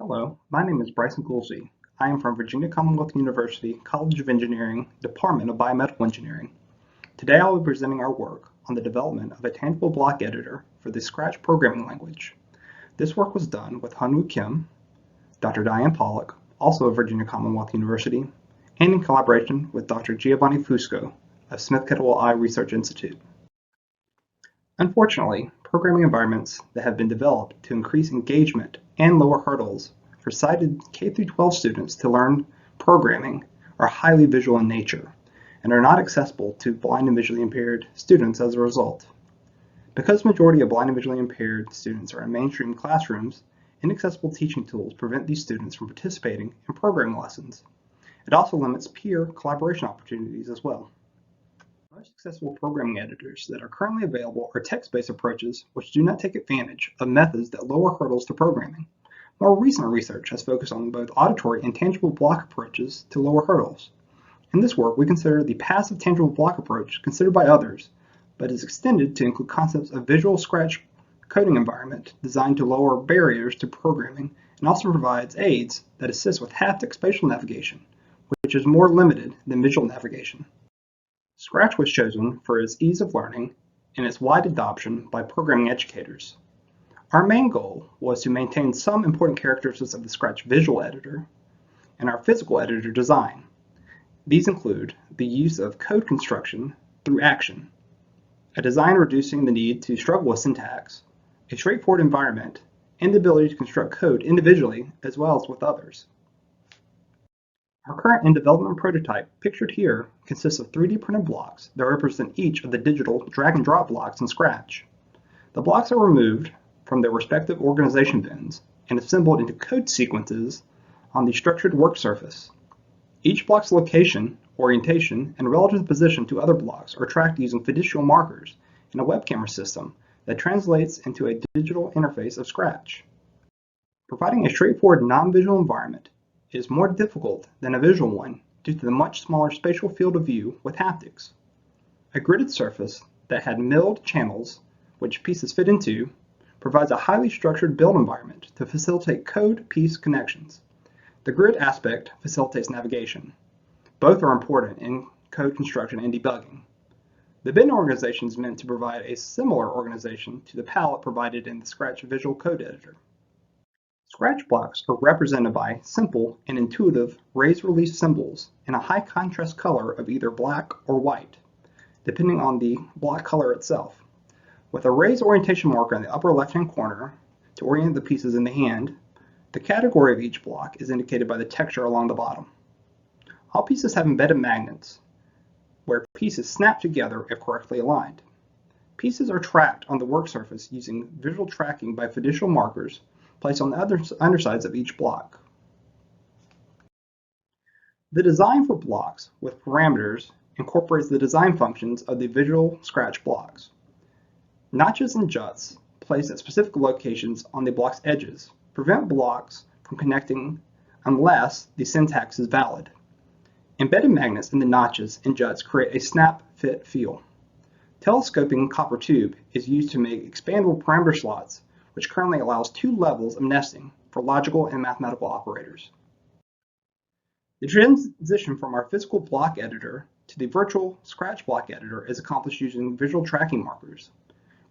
Hello, my name is Bryson Goolsby. I am from Virginia Commonwealth University College of Engineering, Department of Biomedical Engineering. Today I will be presenting our work on the development of a tangible block editor for the Scratch programming language. This work was done with Hyun, Dr. Dianne Pawluk, also of Virginia Commonwealth University, and in collaboration with Dr. Giovanni Fusco of Smith-Kettle Eye Research Institute. Unfortunately, programming environments that have been developed to increase engagement and lower hurdles for sighted K-12 students to learn programming are highly visual in nature and are not accessible to blind and visually impaired students as a result. Because the majority of blind and visually impaired students are in mainstream classrooms, inaccessible teaching tools prevent these students from participating in programming lessons. It also limits peer collaboration opportunities as well. Most successful programming editors that are currently available are text-based approaches which do not take advantage of methods that lower hurdles to programming. More recent research has focused on both auditory and tangible block approaches to lower hurdles. In this work, we consider the passive tangible block approach considered by others, but is extended to include concepts of visual Scratch coding environment designed to lower barriers to programming and also provides aids that assist with haptic spatial navigation, which is more limited than visual navigation. Scratch was chosen for its ease of learning and its wide adoption by programming educators. Our main goal was to maintain some important characteristics of the Scratch visual editor and our physical editor design. These include the use of code construction through action, a design reducing the need to struggle with syntax, a straightforward environment, and the ability to construct code individually as well as with others. Our current in-development prototype, pictured here, consists of 3D printed blocks that represent each of the digital drag-and-drop blocks in Scratch. The blocks are removed from their respective organization bins and assembled into code sequences on the structured work surface. Each block's location, orientation, and relative position to other blocks are tracked using fiducial markers in a web camera system that translates into a digital interface of Scratch. Providing a straightforward non-visual environment is more difficult than a visual one due to the much smaller spatial field of view with haptics. A gridded surface that had milled channels, which pieces fit into, provides a highly structured build environment to facilitate code piece connections. The grid aspect facilitates navigation. Both are important in code construction and debugging. The bin organization is meant to provide a similar organization to the palette provided in the Scratch Visual Code Editor. Scratch blocks are represented by simple and intuitive raise-release symbols in a high contrast color of either black or white, depending on the block color itself. With a raise orientation marker in the upper left-hand corner to orient the pieces in the hand, the category of each block is indicated by the texture along the bottom. All pieces have embedded magnets, where pieces snap together if correctly aligned. Pieces are tracked on the work surface using visual tracking by fiducial markers placed on the undersides of each block. The design for blocks with parameters incorporates the design functions of the visual Scratch blocks. Notches and juts placed at specific locations on the block's edges prevent blocks from connecting unless the syntax is valid. Embedded magnets in the notches and juts create a snap-fit feel. Telescoping copper tube is used to make expandable parameter slots, which currently allows 2 levels of nesting for logical and mathematical operators. The transition from our physical block editor to the virtual Scratch block editor is accomplished using visual tracking markers.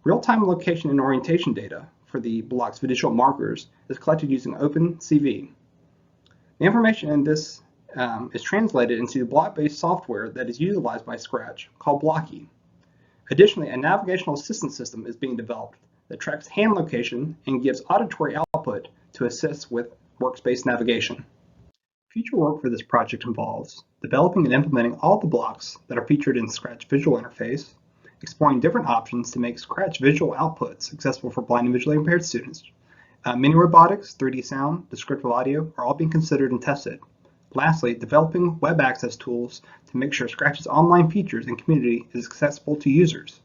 Real-time location and orientation data for the block's fiducial markers is collected using OpenCV. The information in this is translated into the block-based software that is utilized by Scratch called Blocky. Additionally, a navigational assistance system is being developed that tracks hand location and gives auditory output to assist with Workspace navigation. Future work for this project involves developing and implementing all the blocks that are featured in Scratch Visual Interface, exploring different options to make Scratch visual outputs accessible for blind and visually impaired students. Mini robotics, 3D sound, descriptive audio are all being considered and tested. Lastly, developing web access tools to make sure Scratch's online features and community is accessible to users.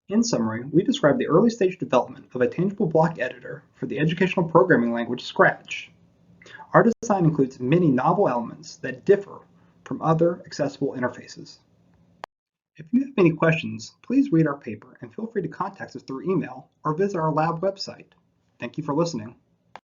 In summary, we described the early stage development of a tangible block editor for the educational programming language Scratch. Our design includes many novel elements that differ from other accessible interfaces. If you have any questions, please read our paper and feel free to contact us through email or visit our lab website. Thank you for listening.